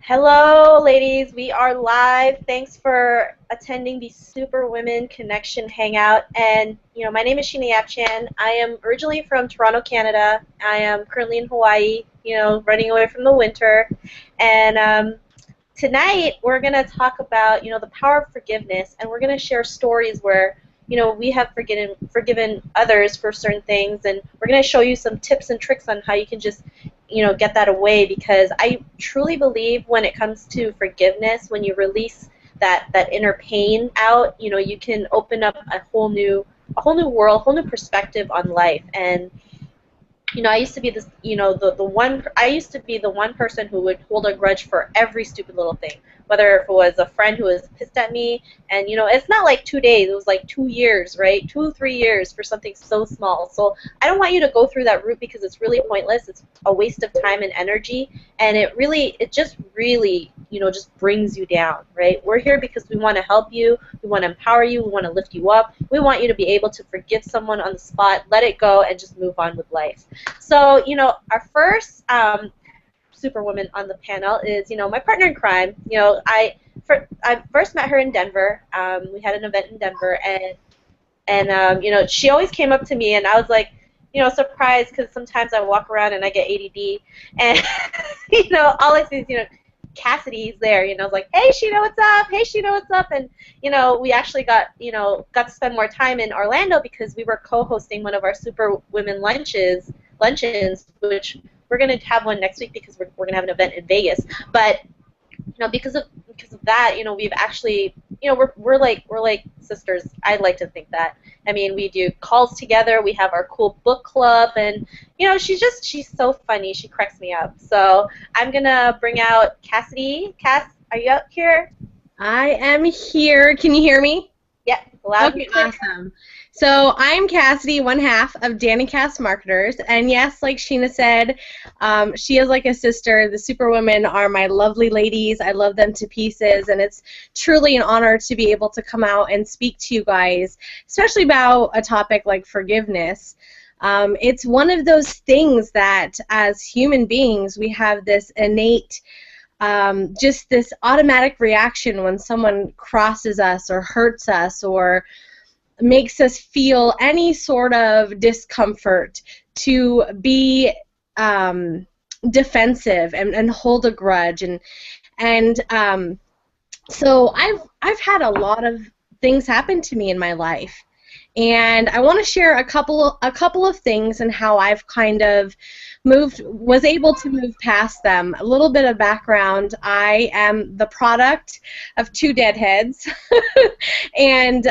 Hello, ladies. We are live. Thanks for attending the Superwomen Connection Hangout. And, my name is Sheena Yapchan. I am originally from Toronto, Canada. I am currently in Hawaii, running away from the winter. And tonight we're going to talk about, the power of forgiveness. And we're going to share stories where, we have forgiven others for certain things. And we're going to show you some tips and tricks on how you can just get that away, because I truly believe when it comes to forgiveness, when you release that inner pain out, you can open up a whole new world, whole new perspective on life. And I used to be this, I used to be the one person who would hold a grudge for every stupid little thing, whether if it was a friend who was pissed at me, and it's not like 2 days, it was like 2 years, right? 2 3 years for something so small. So I don't want you to go through that route, because it's really pointless. It's a waste of time and energy, and it just really, just brings you down, right? We're here because we want to help you, we want to empower you, we want to lift you up, we want you to be able to forgive someone on the spot, let it go, and just move on with life. So, our first superwoman on the panel is, my partner in crime. I first met her in Denver. We had an event in Denver, and she always came up to me, and I was like, surprised, because sometimes I walk around and I get ADD, and all I see is, Cassidy's there, I was like, hey, Sheena, what's up? Hey, Sheena, what's up? And, we actually got to spend more time in Orlando, because we were co-hosting one of our Super Women luncheons, which we're going to have one next week, because we're going to have an event in Vegas. But, because of that, we've actually, we're like sisters. I like to think that. I mean, we do calls together. We have our cool book club, and she's so funny. She cracks me up. So I'm gonna bring out Cassidy. Cass, are you up here? I am here. Can you hear me? Yeah, loud. Okay, awesome. So I'm Cassidy, one half of Danny Cass Marketers, and yes, like Sheena said, she is like a sister. The Superwomen are my lovely ladies. I love them to pieces, and it's truly an honor to be able to come out and speak to you guys, especially about a topic like forgiveness. It's one of those things that, as human beings, we have this innate just this automatic reaction when someone crosses us or hurts us or makes us feel any sort of discomfort, to be defensive and hold a grudge, and so I've had a lot of things happen to me in my life, and I want to share a couple of things and how I've kind of was able to move past them. A little bit of background: I am the product of two deadheads, and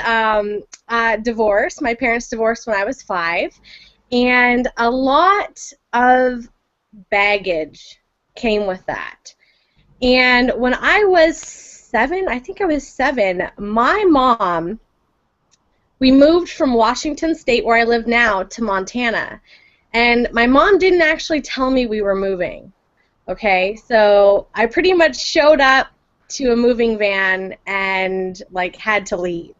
divorced. My parents divorced when I was 5, and a lot of baggage came with that. And when I was 7, I think I was 7, my mom, we moved from Washington State, where I live now, to Montana. And my mom didn't actually tell me we were moving. Okay, so I pretty much showed up to a moving van and had to leave,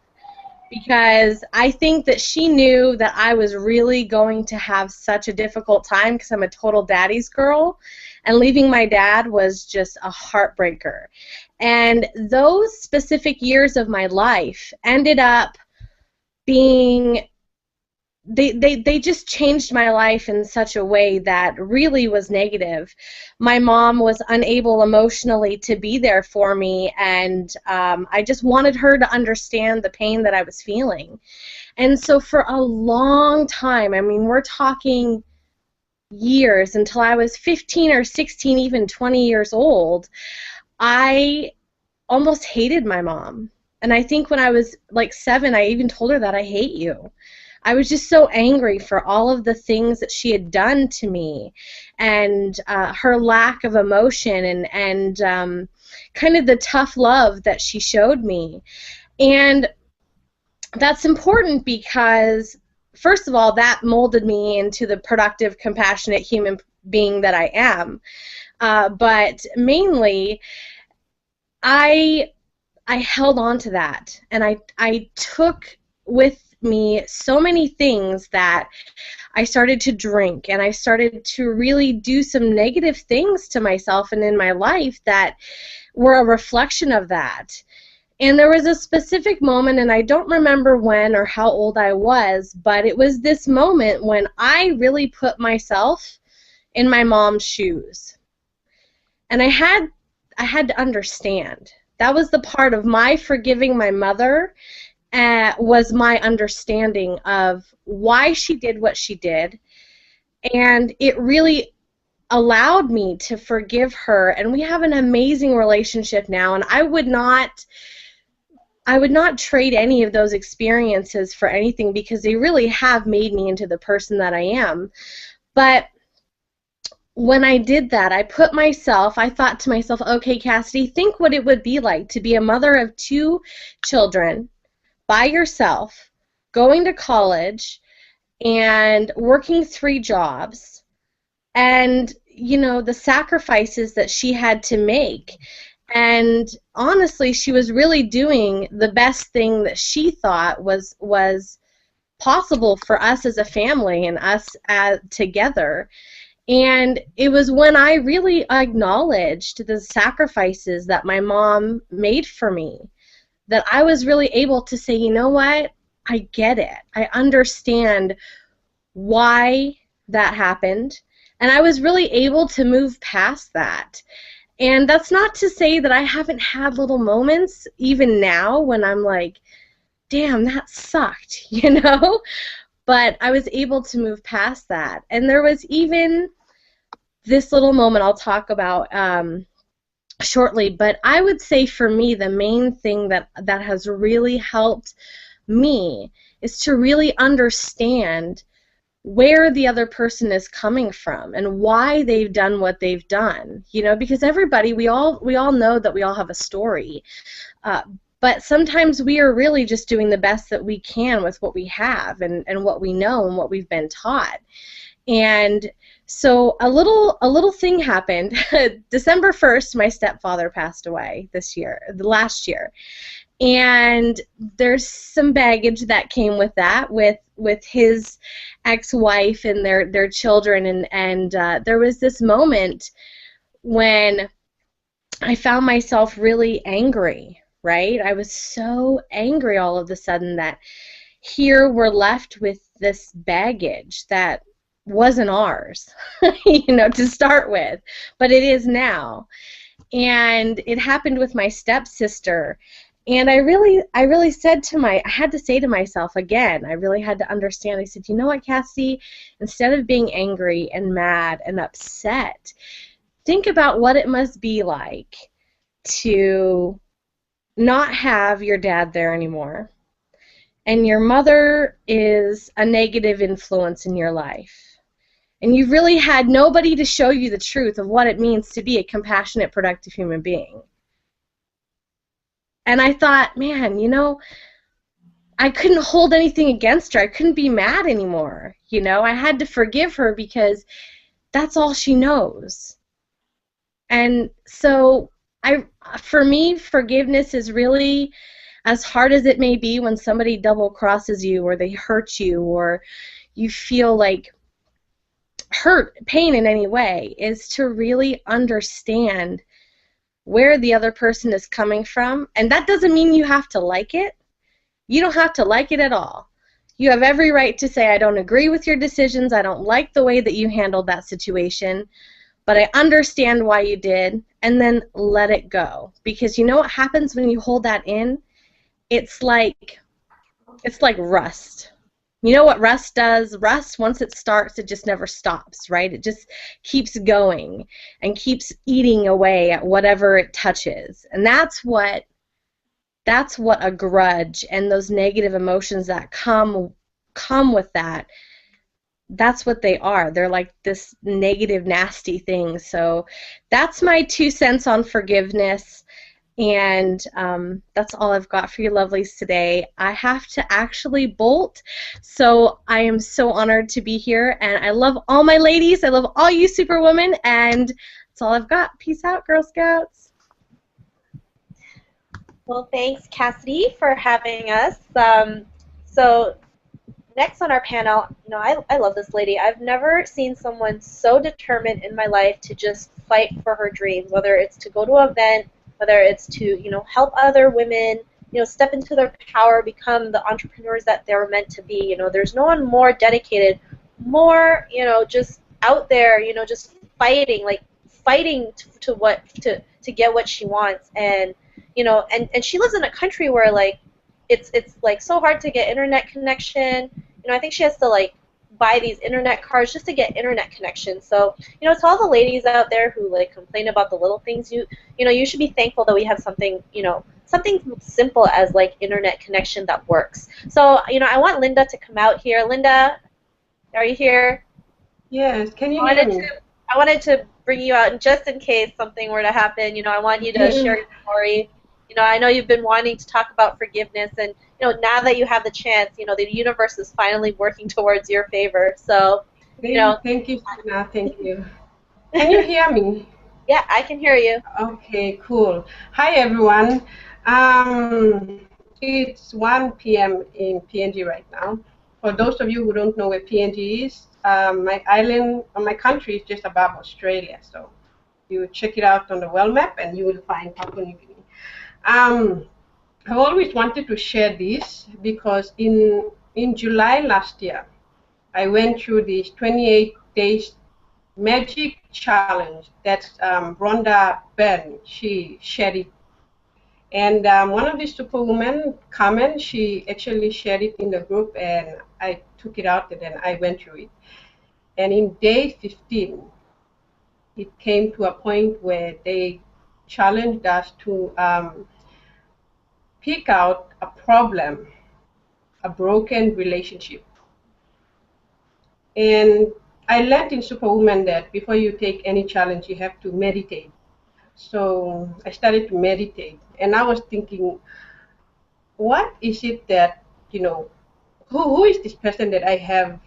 because I think that she knew that I was really going to have such a difficult time, because I'm a total daddy's girl, and leaving my dad was just a heartbreaker. And those specific years of my life ended up being, they just changed my life in such a way that really was negative. My mom was unable emotionally to be there for me, and I just wanted her to understand the pain that I was feeling. And so for a long time, I mean, we're talking years, until I was 15 or 16, even 20 years old, I almost hated my mom. And I think when I was 7, I even told her that I hate you. I was just so angry for all of the things that she had done to me, and her lack of emotion, and kind of the tough love that she showed me. And that's important, because, first of all, that molded me into the productive, compassionate human being that I am. But mainly, I held on to that, and I took with me so many things that I started to drink, and I started to really do some negative things to myself and in my life that were a reflection of that. And there was a specific moment, and I don't remember when or how old I was, but it was this moment when I really put myself in my mom's shoes. And I had to understand. That was the part of my forgiving my mother, was my understanding of why she did what she did. And it really allowed me to forgive her, and we have an amazing relationship now, and I would not trade any of those experiences for anything, because they really have made me into the person that I am. But when I did that, I thought to myself, okay, Cassidy, think what it would be like to be a mother of 2 children by yourself, going to college and working 3 jobs, and, you know, the sacrifices that she had to make. And honestly, she was really doing the best thing that she thought was possible for us as a family and us together. And it was when I really acknowledged the sacrifices that my mom made for me that I was really able to say, you know what, I get it. I understand why that happened. And I was really able to move past that. And that's not to say that I haven't had little moments, even now, when I'm like, damn, that sucked, you know? But I was able to move past that. And there was even this little moment I'll talk about shortly, but I would say for me the main thing that has really helped me is to really understand where the other person is coming from and why they've done what they've done. You know, because everybody, we all know that we all have a story, but sometimes we are really just doing the best that we can with what we have and what we know and what we've been taught. And so a little thing happened. December 1st, my stepfather passed away last year. And there's some baggage that came with that, with his ex-wife and their children, and there was this moment when I found myself really angry, right? I was so angry all of a sudden that here we're left with this baggage that wasn't ours, you know, to start with, but it is now. And it happened with my stepsister. And I really I had to say to myself again, I really had to understand. I said, you know what, Cassie, instead of being angry and mad and upset, think about what it must be like to not have your dad there anymore. And your mother is a negative influence in your life. And you've really had nobody to show you the truth of what it means to be a compassionate, productive human being. And I thought, man, you know, I couldn't hold anything against her. I couldn't be mad anymore. You know, I had to forgive her because that's all she knows. And so for me, forgiveness is really, as hard as it may be when somebody double crosses you or they hurt you or you feel like pain in any way, is to really understand where the other person is coming from. And that doesn't mean you have to like it. You don't have to like it at all. You have every right to say, I don't agree with your decisions, I don't like the way that you handled that situation, but I understand why you did, and then let it go. Because you know what happens when you hold that in? It's like rust. You know what rust does? Rust, once it starts, it just never stops, right? It just keeps going and keeps eating away at whatever it touches. And that's what a grudge and those negative emotions that come with that, that's what they are. They're like this negative, nasty thing. So that's my 2 cents on forgiveness. And that's all I've got for you lovelies today. I have to actually bolt, so I am so honored to be here, and I love all my ladies. I love all you superwomen, and that's all I've got. Peace out, Girl Scouts. Well, thanks, Cassidy, for having us. So next on our panel, I love this lady. I've never seen someone so determined in my life to just fight for her dreams, whether it's to go to an event, whether it's to, help other women, step into their power, become the entrepreneurs that they're meant to be. There's no one more dedicated, more, just out there, just fighting, like fighting to get what she wants. And, and she lives in a country where, like, it's like so hard to get internet connection. I think she has to like buy these internet cards just to get internet connection. So, to all the ladies out there who like complain about the little things, you should be thankful that we have something, something simple as like internet connection that works. So, I want Linda to come out here. Linda, are you here? Yes, can you hear me? I wanted to bring you out, and just in case something were to happen, I want you to share your story. I know you've been wanting to talk about forgiveness, and now that you have the chance, the universe is finally working towards your favor. So, Thank you, Sina. Thank you. Can you hear me? Yeah, I can hear you. Okay, cool. Hi, everyone. It's 1 p.m. in PNG right now. For those of you who don't know where PNG is, my island, or my country is just above Australia. So you check it out on the world map, and you will find Papua New Guinea. I've always wanted to share this because in July last year, I went through this 28 days magic challenge that Rhonda Byrne, she shared it. And one of the superwomen, Carmen, she actually shared it in the group, and I took it out and then I went through it. And in day 15, it came to a point where they challenged us to pick out a problem, a broken relationship. And I learned in Superwoman that before you take any challenge, you have to meditate. So I started to meditate, and I was thinking, what is it that, who is this person that I have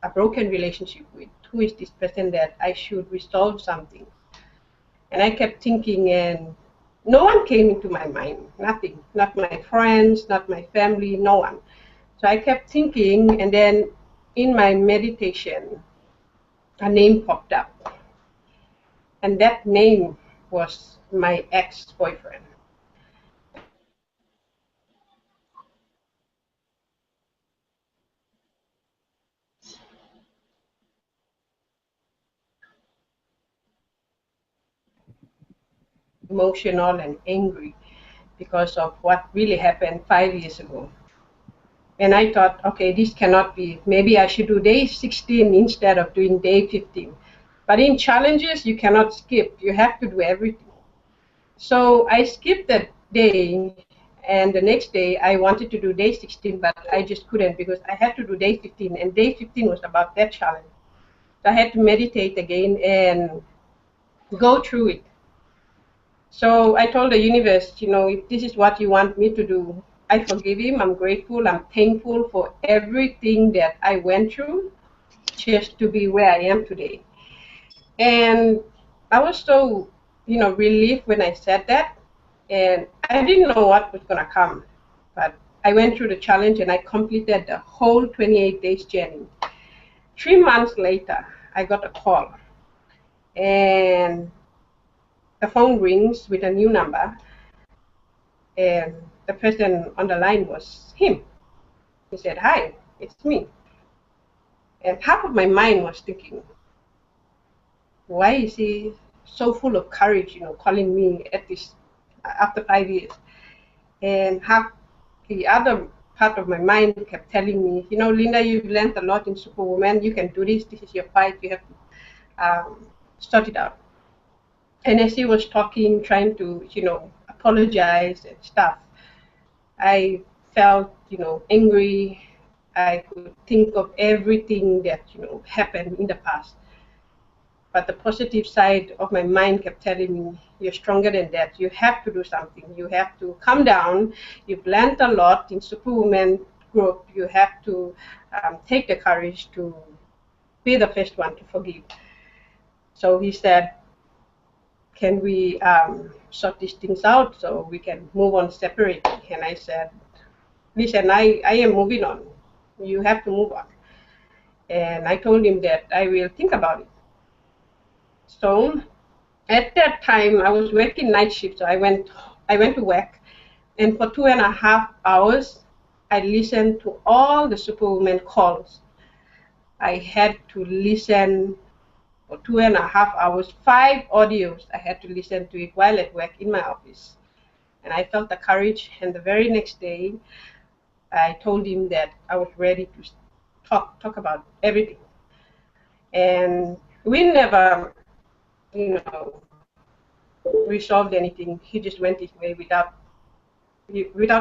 a broken relationship with? Who is this person that I should resolve something? And I kept thinking, and no one came into my mind, nothing, not my friends, not my family, no one. So I kept thinking, and then in my meditation, a name popped up. And that name was my ex-boyfriend. Emotional and angry because of what really happened 5 years ago. And I thought, okay, this cannot be. Maybe I should do day 16 instead of doing day 15. But in challenges, you cannot skip. You have to do everything. So I skipped that day, and the next day I wanted to do day 16, but I just couldn't because I had to do day 15, and day 15 was about that challenge. So I had to meditate again and go through it. So I told the universe, if this is what you want me to do, I forgive him. I'm grateful. I'm thankful for everything that I went through just to be where I am today. And I was so, relieved when I said that. And I didn't know what was going to come. But I went through the challenge and I completed the whole 28 days journey. 3 months later, I got a call. And the phone rings with a new number, and the person on the line was him. He said, "Hi, it's me." And half of my mind was thinking, why is he so full of courage, calling me at this after 5 years? And half the other part of my mind kept telling me, Linda, you've learned a lot in Superwoman. You can do this. This is your fight. You have to sort it out. And as he was talking, trying to, apologize and stuff, I felt, angry. I could think of everything that, happened in the past. But the positive side of my mind kept telling me, you're stronger than that. You have to do something. You have to come down. You've learned a lot in Superwoman group. You have to take the courage to be the first one to forgive. So he said, can we sort these things out so we can move on separately? And I said, listen, I am moving on. You have to move on. And I told him that I will think about it. So at that time, I was working night shift, so I went to work, and for 2.5 hours, I listened to all the Superwoman calls. I had to listen for 2.5 hours, 5 audios. I had to listen to it while at work in my office, and I felt the courage. And the very next day, I told him that I was ready to talk about everything, and we never, you know, resolved anything. He just went his way without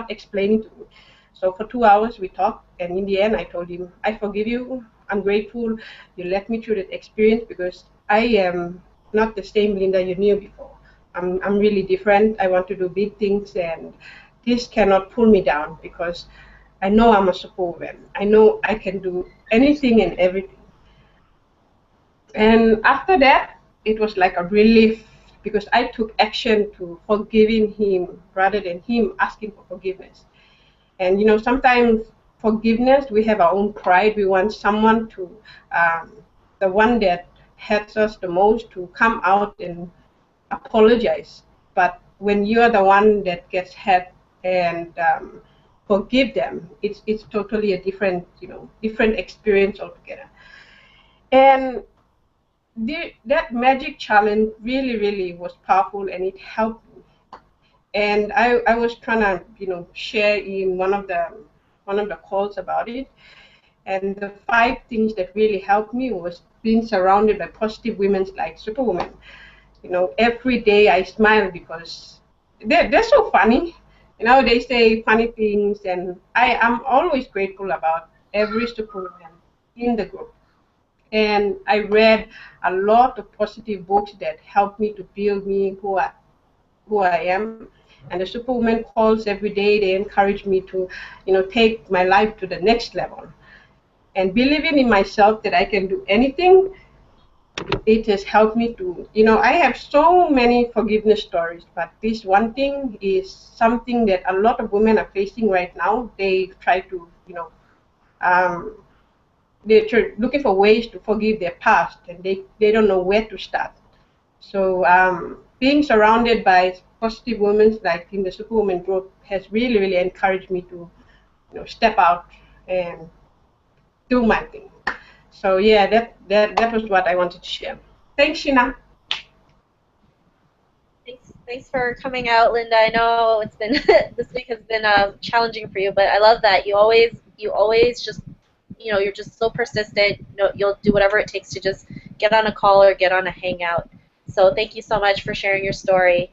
explaining to me. So for 2 hours we talked, and in the end I told him, I forgive you. I'm grateful you let me through that experience, because I am not the same Linda you knew before. I'm really different. I want to do big things, and this cannot pull me down, because I know I'm a superwoman. I know I can do anything and everything. And after that, it was like a relief, because I took action to forgiving him rather than him asking for forgiveness. And sometimes forgiveness, we have our own pride. We want someone to, the one that hurts us the most, to come out and apologize. But when you are the one that gets hurt and forgive them, it's totally a different experience altogether. And that magic challenge really was powerful, and it helped me. And I was trying to share in one of the calls about it. And the 5 things that really helped me was being surrounded by positive women like Superwoman. Every day I smile, because they're so funny. They say funny things, and I am always grateful about every Superwoman in the group. And I read a lot of positive books that helped me to build me who I am. And the Superwoman calls every day, they encourage me to, take my life to the next level. And believing in myself that I can do anything, it has helped me to, I have so many forgiveness stories, but this one thing is something that a lot of women are facing right now. They try to, they're looking for ways to forgive their past, and they don't know where to start. So being surrounded by positive women like in the Superwoman group has really encouraged me to step out and do my thing. So yeah, that was what I wanted to share. Thanks, Sheena. Thanks for coming out, Linda. I know it's been this week has been challenging for you, but I love that you always just you're just so persistent. You'll do whatever it takes to just get on a call or get on a hangout. So thank you so much for sharing your story.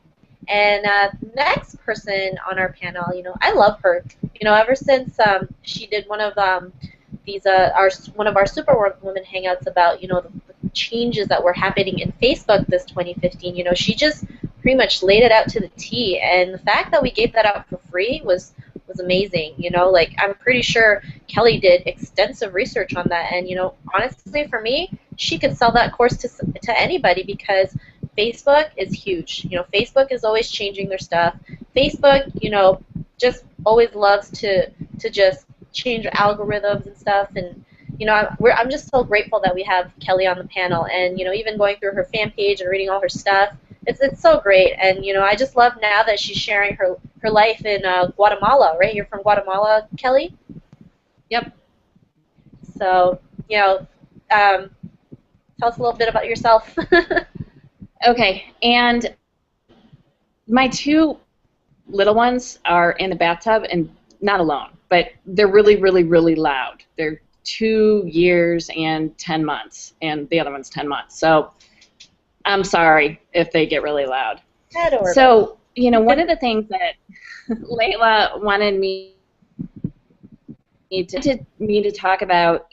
And next person on our panel, I love her. Ever since she did one of one of our Superwoman hangouts about the changes that were happening in Facebook this 2015. She just pretty much laid it out to the T, and the fact that we gave that out for free was amazing. Like, I'm pretty sure Kelly did extensive research on that, and honestly, for me, she could sell that course to anybody, because Facebook is huge. Facebook is always changing their stuff. Facebook, just always loves to just change algorithms and stuff, and I'm just so grateful that we have Kelly on the panel, and even going through her fan page and reading all her stuff, it's so great. And I just love now that she's sharing her life in Guatemala, right? You're from Guatemala, Kelly? Yep. So tell us a little bit about yourself. Okay, and my 2 little ones are in the bathtub, and not alone, but they're really loud. They're 2 years and 10 months, and the other one's 10 months. So I'm sorry if they get really loud. Adorable. So, one of the things that Layla wanted me to talk about,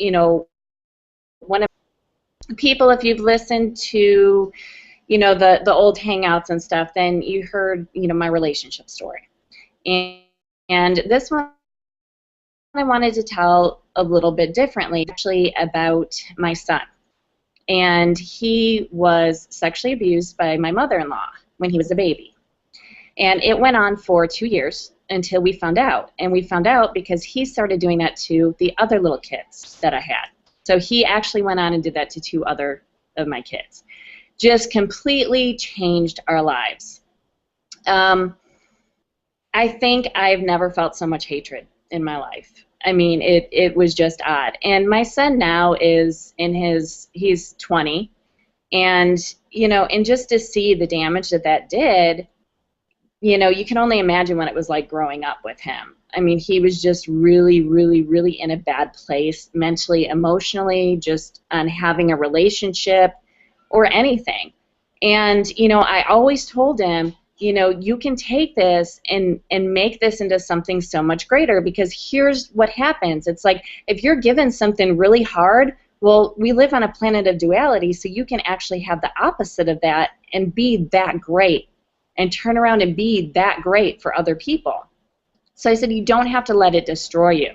one of people, if you've listened to, the old hangouts and stuff, then you heard, my relationship story. And this one I wanted to tell a little bit differently, actually, about my son. And he was sexually abused by my mother-in-law when he was a baby. And it went on for 2 years until we found out. And we found out because he started doing that to the other little kids that I had. So he actually went on and did that to 2 other of my kids. Just completely changed our lives. I think I've never felt so much hatred in my life. I mean, it was just odd. And my son now is he's 20, and, you know, and just to see the damage that did, you know, you can only imagine what it was like growing up with him. I mean, he was just really, really, really in a bad place, mentally, emotionally, just on having a relationship or anything. And, you know, I always told him, you know, you can take this and make this into something so much greater, because here's what happens. It's like, if you're given something really hard, well, we live on a planet of duality, so you can actually have the opposite of that and be that great and turn around and be that great for other people. So I said, you don't have to let it destroy you.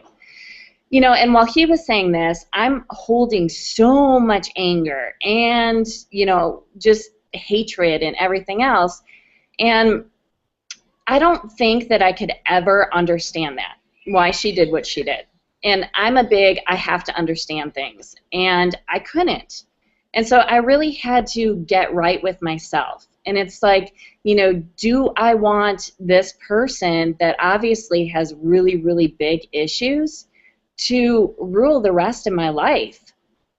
You know, and while he was saying this, I'm holding so much anger and, you know, just hatred and everything else. And I don't think that I could ever understand that, why she did what she did. And I'm a big, I have to understand things. And I couldn't. And so I really had to get right with myself. And it's like, you know, do I want this person that obviously has really, really big issues to rule the rest of my life?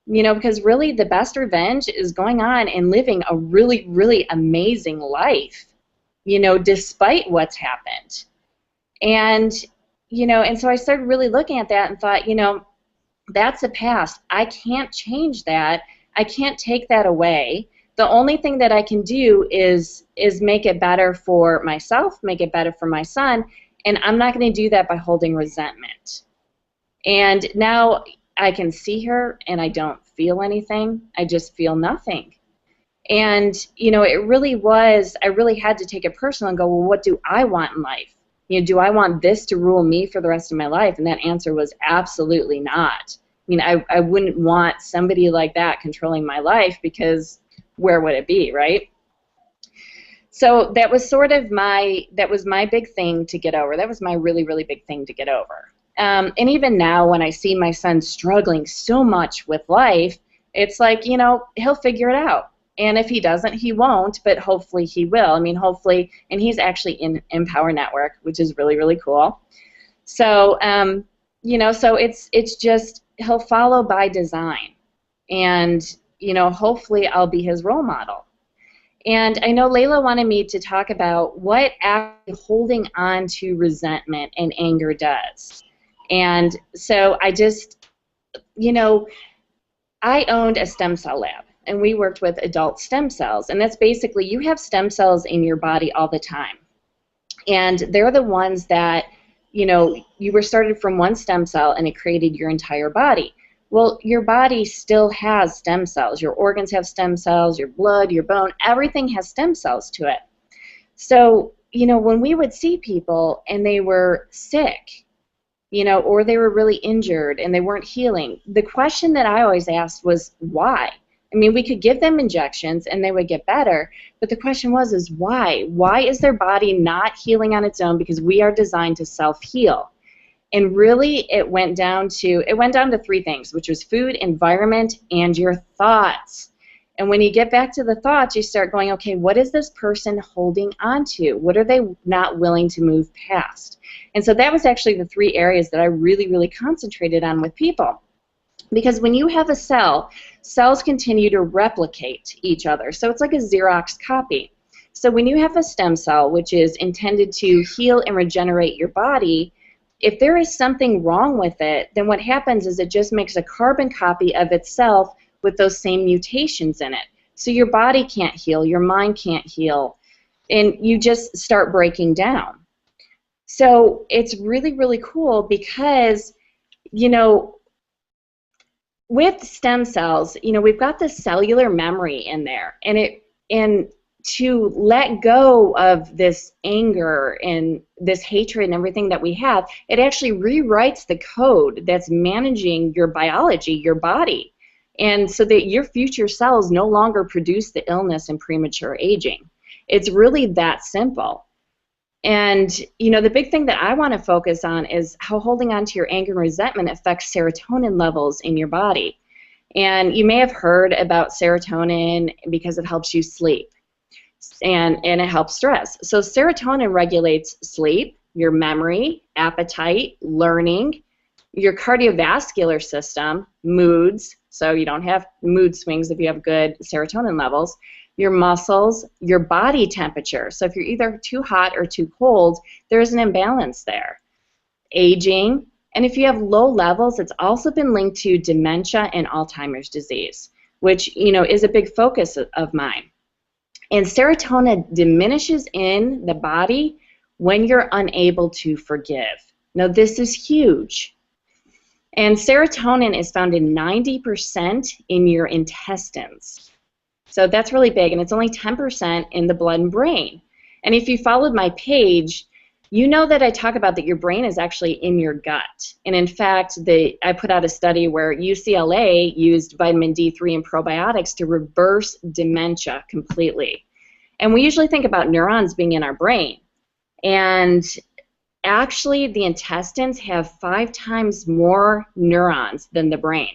You know, because really the best revenge is going on and living a really, really amazing life, you know, despite what's happened. And, you know, and so I started really looking at that and thought, you know, that's the past. I can't change that. I can't take that away. The only thing that I can do is make it better for myself, make it better for my son, and I'm not going to do that by holding resentment. And now I can see her and I don't feel anything. I just feel nothing. And, you know, it really was, I really had to take it personal and go, well, what do I want in life? You know, do I want this to rule me for the rest of my life? And that answer was absolutely not. I mean, I wouldn't want somebody like that controlling my life, because where would it be, right? So that was sort of my big thing to get over. That was my really, really big thing to get over. And even now when I see my son struggling so much with life, it's like, you know, he'll figure it out. And if he doesn't, he won't, but hopefully he will. I mean, hopefully, and he's actually in Empower Network, which is really, really cool. So, you know, so it's just, he'll follow by design. And, you know, hopefully I'll be his role model. And I know Layla wanted me to talk about what actually holding on to resentment and anger does. And so I just, you know, I owned a stem cell lab, and we worked with adult stem cells. And that's basically, you have stem cells in your body all the time. And they're the ones that, you know, you were started from one stem cell and it created your entire body. Well, your body still has stem cells. Your organs have stem cells, your blood, your bone, everything has stem cells to it. So, you know, when we would see people and they were sick, you know, or they were really injured and they weren't healing, the question that I always asked was, why? I mean, we could give them injections and they would get better, but the question is why? Why is their body not healing on its own? Because we are designed to self-heal. And really, it went down to 3 things, which was food, environment, and your thoughts. And when you get back to the thoughts, you start going, okay, what is this person holding on to? What are they not willing to move past? And so that was actually the 3 areas that I really, really concentrated on with people. Because when you have a cell, cells continue to replicate each other. So it's like a Xerox copy. So when you have a stem cell, which is intended to heal and regenerate your body, if there is something wrong with it, then what happens is it just makes a carbon copy of itself with those same mutations in it. So your body can't heal, your mind can't heal, and you just start breaking down. So it's really, really cool because, you know, with stem cells, you know, we've got this cellular memory in there, and to let go of this anger and this hatred and everything that we have, it actually rewrites the code that's managing your biology, your body, and so that your future cells no longer produce the illness and premature aging. It's really that simple. And, you know, the big thing that I want to focus on is how holding on to your anger and resentment affects serotonin levels in your body. And you may have heard about serotonin because it helps you sleep and it helps stress. So serotonin regulates sleep, your memory, appetite, learning, your cardiovascular system, moods, so you don't have mood swings if you have good serotonin levels, your muscles, your body temperature. So if you're either too hot or too cold, there's an imbalance there. Aging, and if you have low levels, it's also been linked to dementia and Alzheimer's disease, which, you know, is a big focus of mine. And serotonin diminishes in the body when you're unable to forgive. Now, this is huge. And serotonin is found in 90% in your intestines. So that's really big, and it's only 10% in the blood and brain. And if you followed my page, you know that I talk about that your brain is actually in your gut. And in fact, I put out a study where UCLA used vitamin D3 and probiotics to reverse dementia completely. And we usually think about neurons being in our brain. And actually, the intestines have 5 times more neurons than the brain.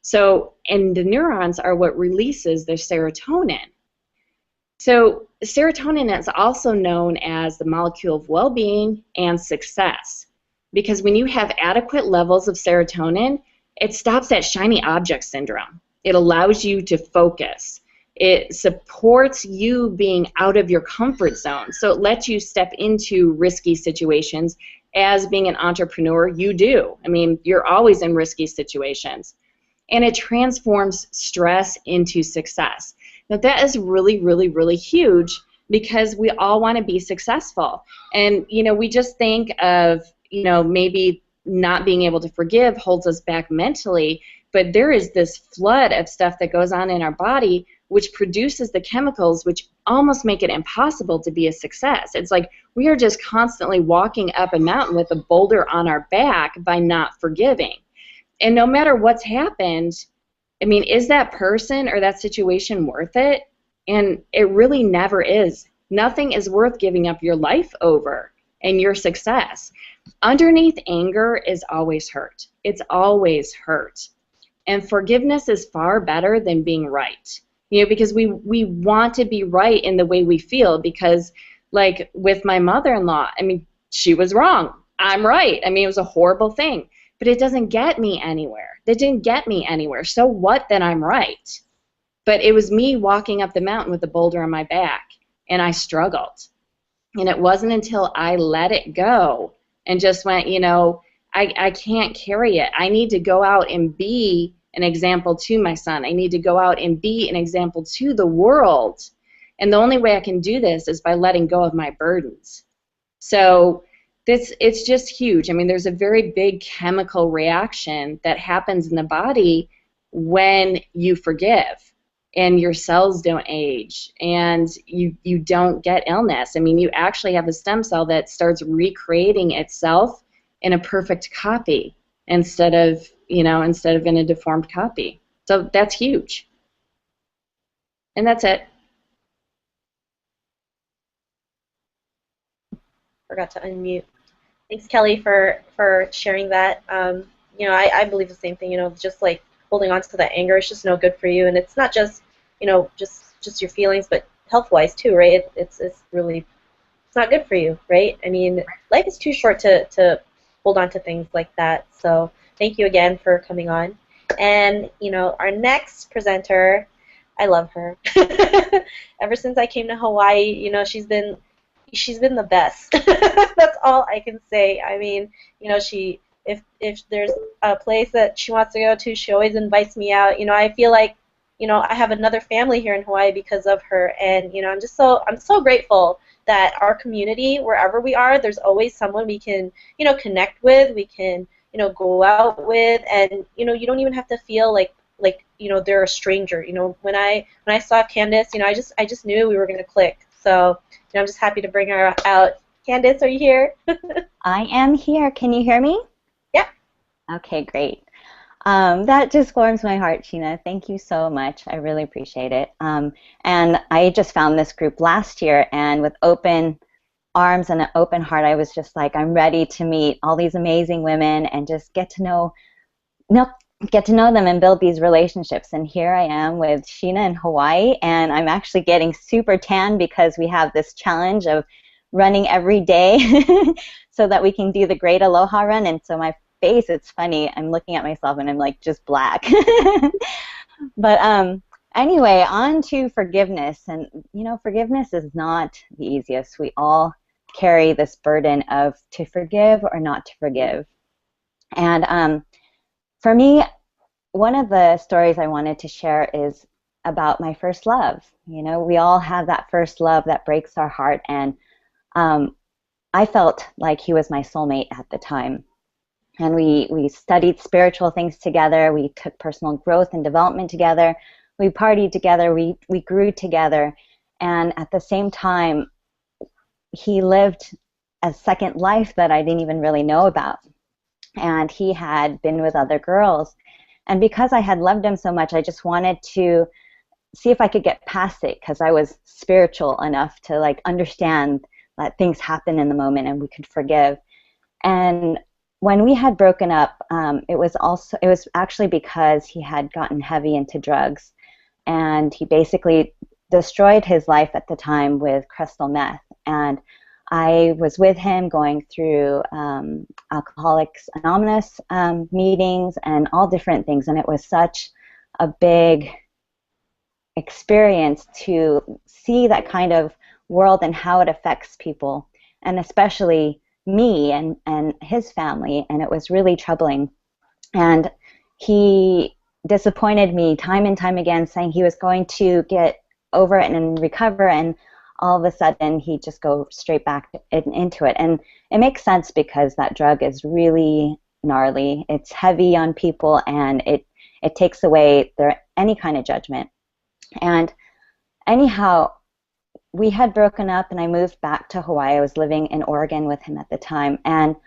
So, and the neurons are what releases the serotonin. So serotonin is also known as the molecule of well-being and success, because when you have adequate levels of serotonin, it stops that shiny object syndrome. It allows you to focus. It supports you being out of your comfort zone. So it lets you step into risky situations. As being an entrepreneur, you do. I mean, you're always in risky situations. And it transforms stress into success. Now that is really, really, really huge, because we all want to be successful. And, you know, we just think of, you know, maybe not being able to forgive holds us back mentally, but there is this flood of stuff that goes on in our body which produces the chemicals which almost make it impossible to be a success. It's like we are just constantly walking up a mountain with a boulder on our back by not forgiving. And no matter what's happened, I mean, is that person or that situation worth it? And it really never is. Nothing is worth giving up your life over and your success. Underneath anger is always hurt. It's always hurt. And forgiveness is far better than being right. You know, because we want to be right in the way we feel, because like with my mother-in-law, I mean, she was wrong. I'm right. I mean, it was a horrible thing. But it doesn't get me anywhere. That didn't get me anywhere. So what that I'm right? But it was me walking up the mountain with a boulder on my back, and I struggled. And it wasn't until I let it go and just went, you know, I can't carry it. I need to go out and be an example to my son. I need to go out and be an example to the world. And the only way I can do this is by letting go of my burdens. So it's just huge. I mean, there's a very big chemical reaction that happens in the body when you forgive, and your cells don't age, and you don't get illness. I mean, you actually have a stem cell that starts recreating itself in a perfect copy instead of in a deformed copy. So that's huge. And that's it. Forgot to unmute. Thanks, Kelly, for sharing that. You know, I believe the same thing. You know, just like holding on to that anger is just no good for you, and it's not just, you know, just your feelings, but health-wise too, right? It's really, it's not good for you, right? I mean, life is too short to hold on to things like that. So thank you again for coming on. And you know, our next presenter, I love her. Ever since I came to Hawaii, you know, she's been the best. That's all I can say. I mean, you know, if there's a place that she wants to go to, she always invites me out. You know, I feel like, you know, I have another family here in Hawaii because of her, and you know, I'm so grateful that our community, wherever we are, there's always someone we can, you know, connect with, we can, you know, go out with, and you know, you don't even have to feel like you know, they're a stranger. You know, when I saw Candace, you know, I just knew we were gonna click. So you know, I'm just happy to bring her out. Candace, are you here? I am here. Can you hear me? Yeah. Okay, great. That just warms my heart, Sheena. Thank you so much. I really appreciate it. And I just found this group last year, and with open arms and an open heart. I was just like, I'm ready to meet all these amazing women and just get to know them and build these relationships. And here I am with Sheena in Hawaii, and I'm actually getting super tan because we have this challenge of running every day so that we can do the Great Aloha Run. And so my face, it's funny, I'm looking at myself and I'm like just black. But anyway, on to forgiveness. And forgiveness is not the easiest. We all carry this burden of to forgive or not to forgive. And for me, one of the stories I wanted to share is about my first love. We all have that first love that breaks our heart, and I felt like he was my soulmate at the time. And we studied spiritual things together. We took personal growth and development together. We partied together. We grew together. And at the same time, he lived a second life that I didn't even really know about. And he had been with other girls. And because I had loved him so much, I just wanted to see if I could get past it, because I was spiritual enough to like understand that things happen in the moment and we could forgive. And when we had broken up, it was actually because he had gotten heavy into drugs, and he basically destroyed his life at the time with crystal meth. And I was with him going through Alcoholics Anonymous meetings and all different things, and it was such a big experience to see that kind of world and how it affects people, and especially me and his family, and it was really troubling. And he disappointed me time and time again, saying he was going to get over it and recover, and all of a sudden he'd just go straight back into it. And it makes sense because that drug is really gnarly. It's heavy on people, and it takes away any kind of judgment. And anyhow, we had broken up, and I moved back to Hawaii. I was living in Oregon with him at the time. And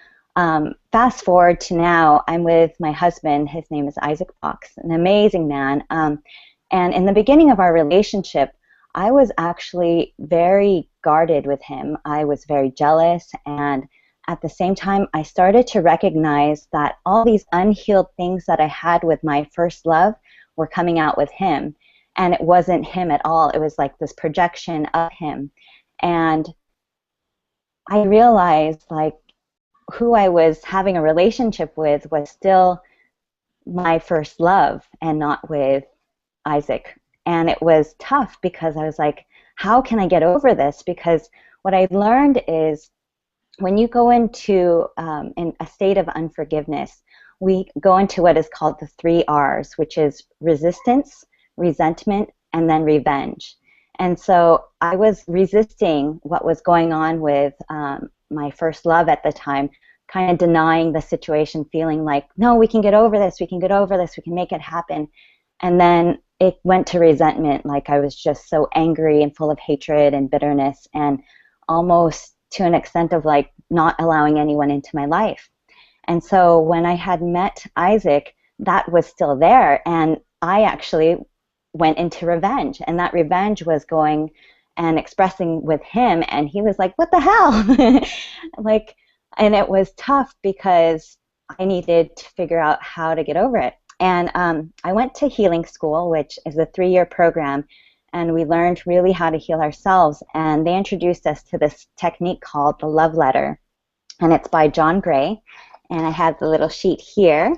fast forward to now, I'm with my husband. His name is Isaac Fox, an amazing man. And in the beginning of our relationship, I was actually very guarded with him. I was very jealous, and at the same time, I started to recognize that all these unhealed things that I had with my first love were coming out with him. And it wasn't him at all. It was like this projection of him. And I realized like who I was having a relationship with was still my first love and not with Isaac. And it was tough because I was like, how can I get over this? Because what I learned is when you go into in a state of unforgiveness, we go into what is called the 3 R's, which is resistance, resentment, and then revenge. And so I was resisting what was going on with my first love at the time, kind of denying the situation, feeling like, no, we can get over this, we can get over this, we can make it happen. And then it went to resentment, like I was just so angry and full of hatred and bitterness, and almost to an extent of like not allowing anyone into my life. And so when I had met Isaac, that was still there, and I actually went into revenge, and that revenge was going and expressing with him, and he was like, what the hell? Like, and it was tough because I needed to figure out how to get over it. And I went to healing school, which is a 3-year program, and we learned really how to heal ourselves, and they introduced us to this technique called the love letter, and it's by John Gray, and I have the little sheet here.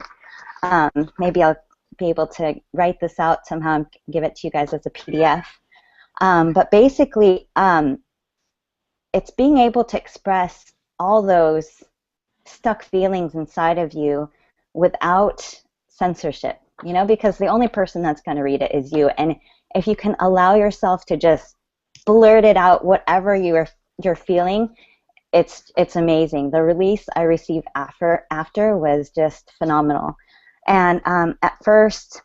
Maybe I'll be able to write this out somehow and give it to you guys as a PDF. But basically, it's being able to express all those stuck feelings inside of you without censorship, because the only person that's going to read it is you. And if you can allow yourself to just blurt it out, whatever you're feeling, it's amazing. The release I received after was just phenomenal. And at first,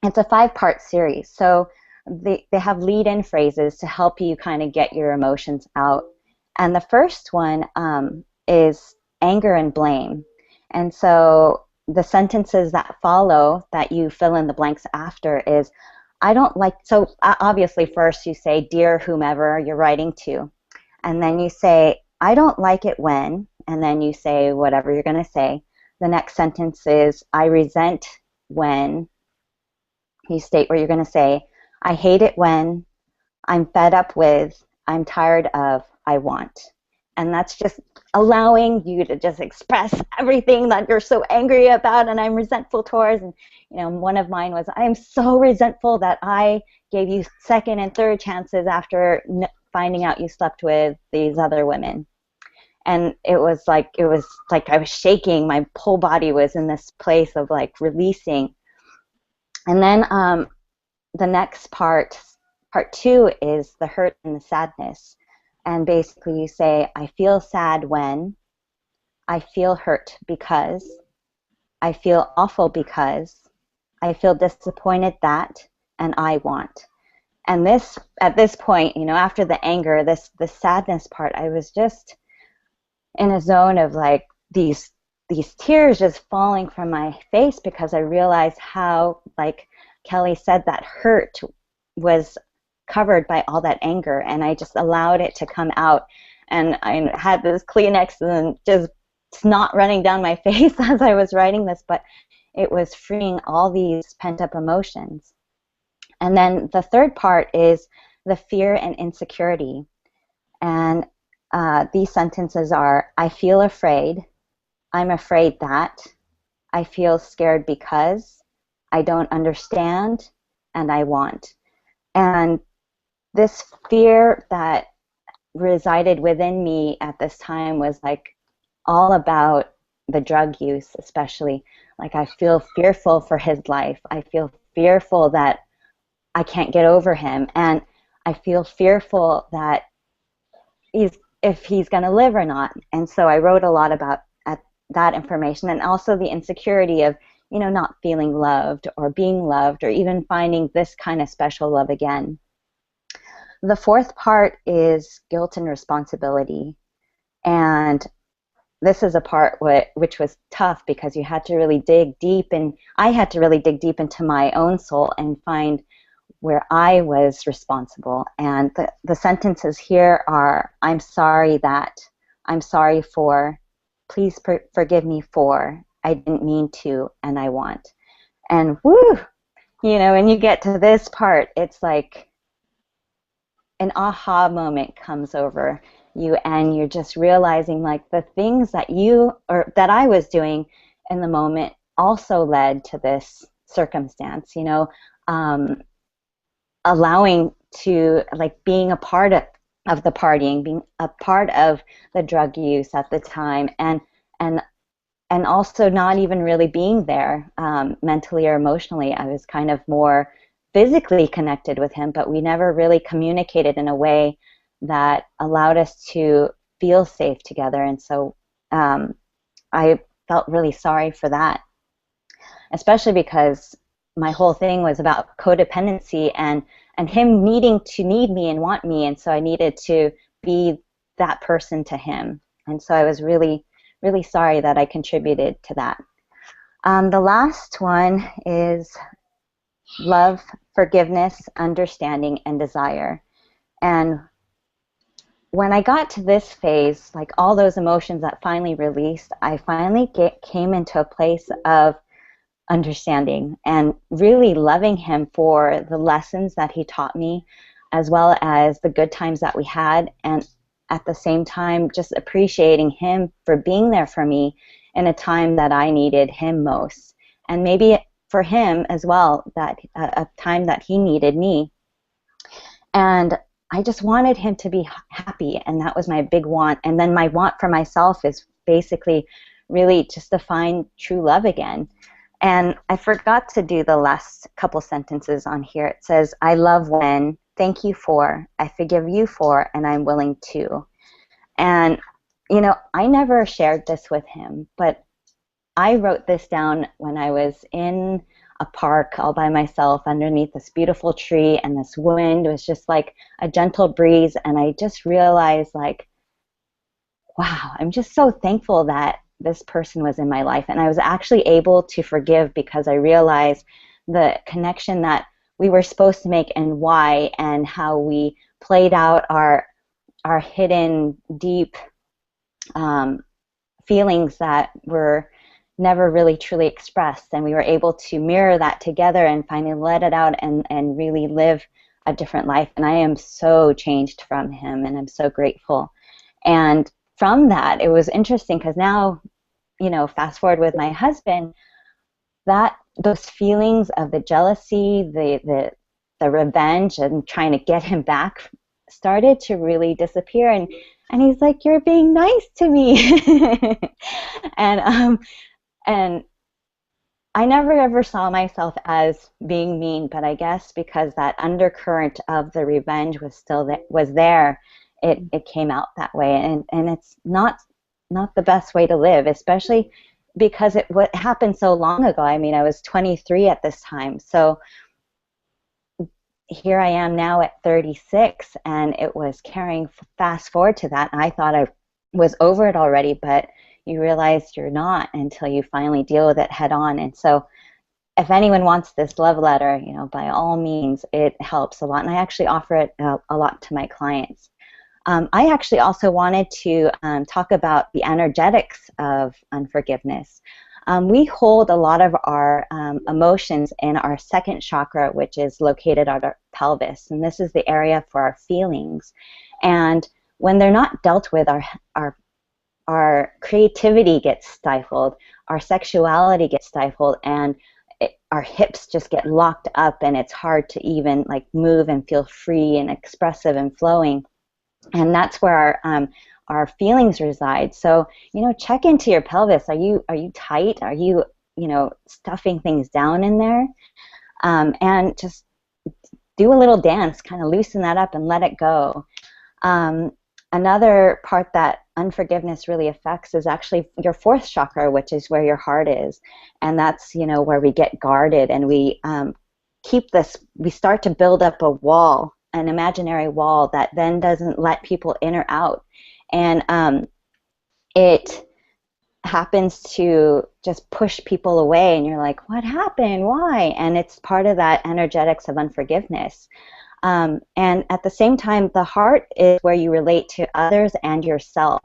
it's a 5-part series. So they have lead-in phrases to help you kind of get your emotions out. And the first one is anger and blame. And so the sentences that follow that you fill in the blanks after is, I don't like, so obviously first you say, dear whomever you're writing to. And then you say, I don't like it when, and then you say whatever you're going to say. The next sentence is, I resent when. You state what you're going to say. I hate it when. I'm fed up with. I'm tired of. I want. And that's just allowing you to just express everything that you're so angry about and I'm resentful towards. And one of mine was, I'm so resentful that I gave you second and third chances after finding out you slept with these other women. And it was like I was shaking. My whole body was in this place of like releasing. And then the next part 2, is the hurt and the sadness. And basically you say, I feel sad when, I feel hurt because, I feel awful because, I feel disappointed that, and I want. And this, at this point, after the anger, the sadness part, I was just in a zone of like these tears just falling from my face, because I realized how, like Kelly said, that hurt was covered by all that anger, and I just allowed it to come out. And I had this Kleenex and just snot running down my face as I was writing this, but it was freeing all these pent-up emotions. And then the third part is the fear and insecurity. And these sentences are, I feel afraid, I'm afraid that, I feel scared because, I don't understand, and I want. And this fear that resided within me at this time was like all about the drug use, especially. Like, I feel fearful for his life. I feel fearful that I can't get over him. And I feel fearful that if he's going to live or not. And so I wrote a lot about that information, and also the insecurity of, not feeling loved or being loved or even finding this kind of special love again. The fourth part is guilt and responsibility. And this is a part which was tough, because you had to really dig deep, and I had to really dig deep into my own soul and find where I was responsible. And the sentences here are, I'm sorry that, I'm sorry for, please forgive me for, I didn't mean to, and I want. And woo, when you get to this part, it's like an aha moment comes over you, and you're just realizing like the things that that I was doing in the moment also led to this circumstance, allowing to, like, being a part of the partying, being a part of the drug use at the time, and also not even really being there mentally or emotionally. I was kind of more physically connected with him, but we never really communicated in a way that allowed us to feel safe together. And so I felt really sorry for that, especially because my whole thing was about codependency and him needing to need me and want me, and so I needed to be that person to him. And so I was really, really sorry that I contributed to that. The last one is love, forgiveness, understanding, and desire. And when I got to this phase, like all those emotions that finally released, I finally came into a place of understanding and really loving him for the lessons that he taught me, as well as the good times that we had, and at the same time just appreciating him for being there for me in a time that I needed him most, and maybe for him as well, that a time that he needed me. And I just wanted him to be happy, and that was my big want. And then my want for myself is basically really just to find true love again. And I forgot to do the last couple sentences on here. It says, I love when, thank you for, I forgive you for, and I'm willing to. And, I never shared this with him, but I wrote this down when I was in a park all by myself underneath this beautiful tree, and this wind was just like a gentle breeze, and I just realized, like, wow, I'm just so thankful that this person was in my life. And I was actually able to forgive because I realized the connection that we were supposed to make and why, and how we played out our hidden deep feelings that were never really truly expressed, and we were able to mirror that together and finally let it out and really live a different life. And I am so changed from him, and I'm so grateful. And from that, it was interesting because now, you know, fast forward with my husband, that those feelings of the jealousy, the revenge, and trying to get him back started to really disappear. And he's like, "You're being nice to me," and I never ever saw myself as being mean, but I guess because that undercurrent of the revenge was there, it came out that way, and it's not the best way to live, especially because what happened so long ago. I mean, I was 23 at this time, so here I am now at 36, and it was carrying fast forward to that, and I thought I was over it already, but you realize you're not until you finally deal with it head on. And so if anyone wants this love letter, you know, by all means, it helps a lot, and I actually offer it a lot to my clients. I actually also wanted to talk about the energetics of unforgiveness. We hold a lot of our emotions in our second chakra, which is located at our pelvis, and this is the area for our feelings. And when they're not dealt with, our creativity gets stifled, our sexuality gets stifled, and our hips just get locked up, and it's hard to even like move and feel free and expressive and flowing. And that's where our feelings reside. So, you know, check into your pelvis. Are you tight? Are you, you know, stuffing things down in there? And just do a little dance, kind of loosen that up and let it go. Another part that unforgiveness really affects is actually your fourth chakra, which is where your heart is. And that's, you know, where we get guarded, and we we start to build up a wall, an imaginary wall that then doesn't let people in or out. And it happens to just push people away, and you're like, what happened? Why? And it's part of that energetics of unforgiveness. And at the same time, the heart is where you relate to others and yourself.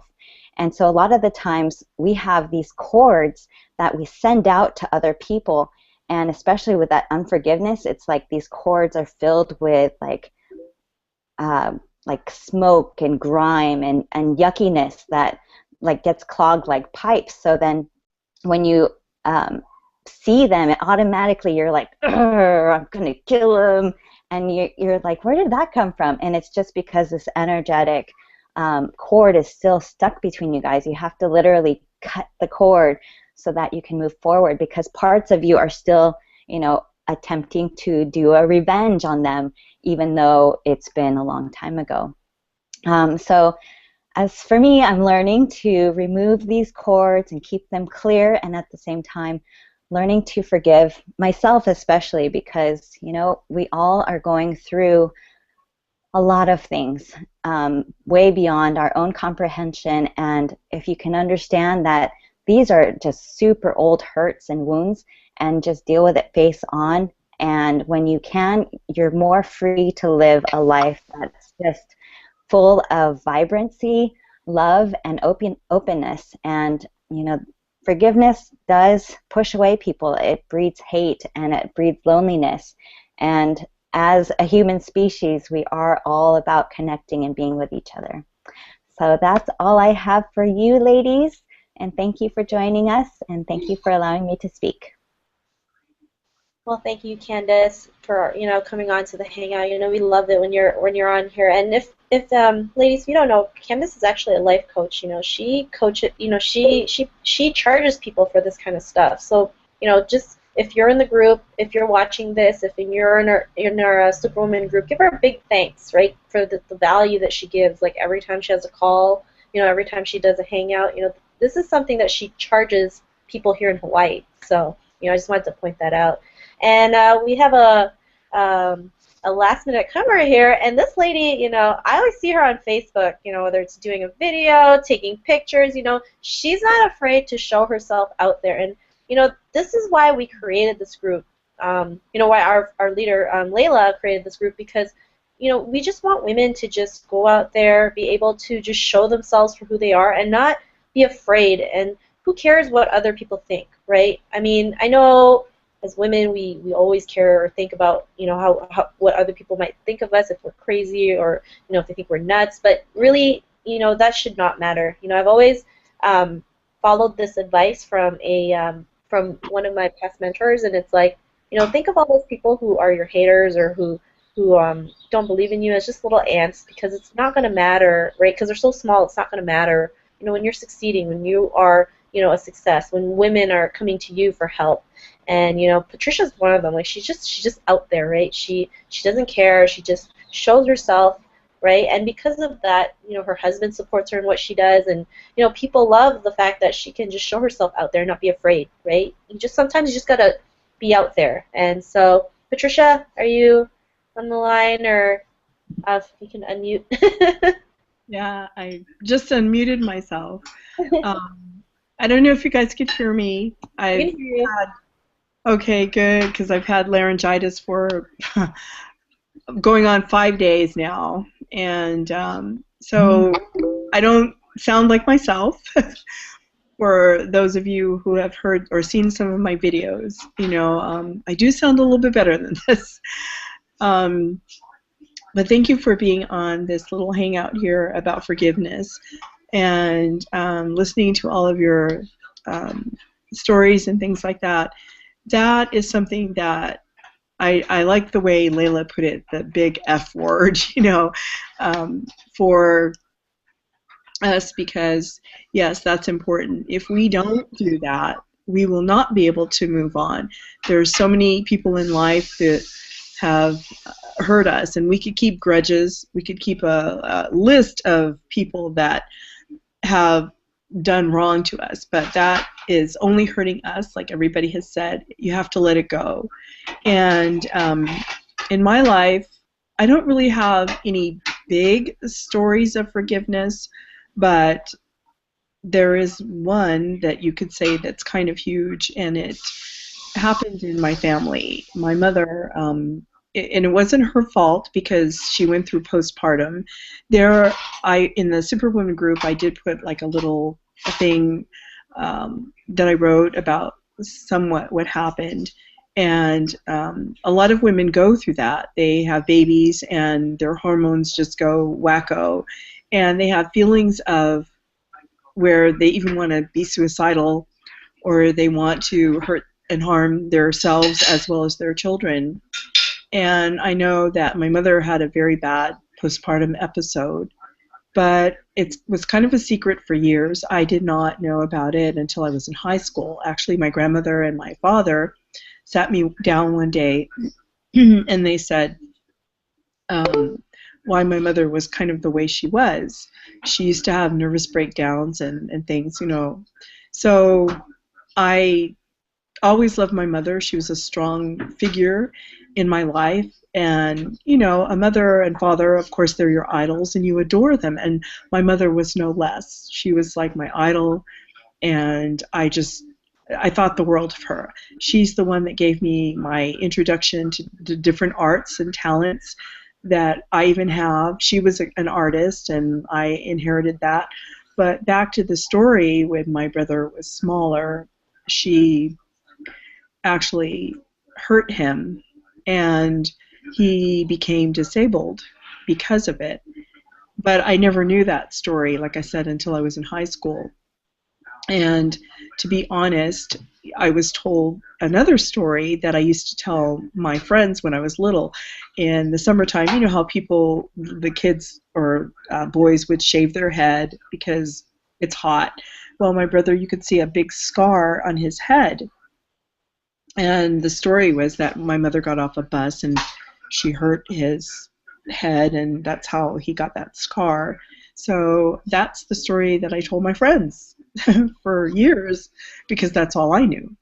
And so a lot of the times we have these cords that we send out to other people, and especially with that unforgiveness, it's like these cords are filled with like smoke and grime and yuckiness that like gets clogged like pipes. So then when you see them, it automatically you're like, I'm gonna kill them. And you're like, where did that come from? And it's just because this energetic cord is still stuck between you guys. You have to literally cut the cord so that you can move forward, because parts of you are still, you know, attempting to do a revenge on them, even though it's been a long time ago. So as for me, I'm learning to remove these cords and keep them clear, and at the same time learning to forgive myself, especially because, you know, we all are going through a lot of things way beyond our own comprehension. And if you can understand that these are just super old hurts and wounds, and just deal with it face on, and when you can, you're more free to live a life that's just full of vibrancy, love, and openness. And, you know, forgiveness does push away people. It breeds hate, and it breeds loneliness. And as a human species, we are all about connecting and being with each other. So that's all I have for you, ladies. And thank you for joining us, and thank you for allowing me to speak. Well, thank you, Candace, for coming on to the Hangout. We love it when you're on here. And if ladies, if you don't know, Candace is actually a life coach. She coaches. She charges people for this kind of stuff. So just if you're in the group, if you're watching this, if you're in our Superwoman group, give her a big thanks, right, for the value that she gives. Like every time she has a call, every time she does a Hangout, this is something that she charges people here in Hawaii. So I just wanted to point that out. And we have a last minute comer here, and this lady, I always see her on Facebook, whether it's doing a video, taking pictures, she's not afraid to show herself out there. And, this is why we created this group, why our leader, Layla, created this group, because, we just want women to just go out there, be able to just show themselves for who they are, and not be afraid. And who cares what other people think, right? I mean, I know as women we always care or think about, you know, how what other people might think of us if we're crazy or, you know, if they think we're nuts. But really, you know, that should not matter. You know, I've always followed this advice from one of my past mentors, and it's like, you know, think of all those people who are your haters or who don't believe in you as just little ants, because it's not going to matter, right? Because they're so small, it's not going to matter. You know, when you're succeeding, when you are, you know, a success, when women are coming to you for help, and you know, Patricia's one of them. Like she's just out there, right? She doesn't care. She just shows herself, right? And because of that, you know, her husband supports her in what she does, and you know, people love the fact that she can just show herself out there and not be afraid, right? Sometimes you just gotta be out there. And so, Patricia, are you on the line, or you can unmute? Yeah, I just unmuted myself. I don't know if you guys could hear me. I can hear you. Okay, good, because I've had laryngitis for going on 5 days now, and so I don't sound like myself. For those of you who have heard or seen some of my videos, you know, I do sound a little bit better than this. But thank you for being on this little hangout here about forgiveness, and listening to all of your stories and things like that. That is something that I like the way Layla put it, the big F word, you know, for us, because yes, that's important. If we don't do that, we will not be able to move on. There's so many people in life that have hurt us, and we could keep grudges. We could keep a list of people that have done wrong to us, but that is only hurting us. Like everybody has said, you have to let it go. And in my life, I don't really have any big stories of forgiveness, but there is one that you could say that's kind of huge, and it happened in my family. My mother, and it wasn't her fault because she went through postpartum. In the Superwoman group, I did put like a little thing that I wrote about somewhat what happened. And a lot of women go through that. They have babies and their hormones just go wacko. And they have feelings of where they even want to be suicidal, or they want to hurt and harm themselves as well as their children. And I know that my mother had a very bad postpartum episode, but it was kind of a secret for years. I did not know about it until I was in high school. Actually, my grandmother and my father sat me down one day and they said why my mother was kind of the way she was. She used to have nervous breakdowns and things, you know. So I always loved my mother. She was a strong figure in my life. And, you know, a mother and father, of course, they're your idols and you adore them. And my mother was no less. She was like my idol, and I thought the world of her. She's the one that gave me my introduction to the different arts and talents that I even have. She was an artist, and I inherited that. But back to the story, when my brother was smaller, she actually hurt him, and he became disabled because of it. But I never knew that story, like I said, until I was in high school. And to be honest, I was told another story that I used to tell my friends when I was little. In the summertime, you know how people, the kids or boys would shave their head because it's hot. Well, my brother, you could see a big scar on his head. And the story was that my mother got off a bus and she hurt his head, and that's how he got that scar. So that's the story that I told my friends for years, because that's all I knew.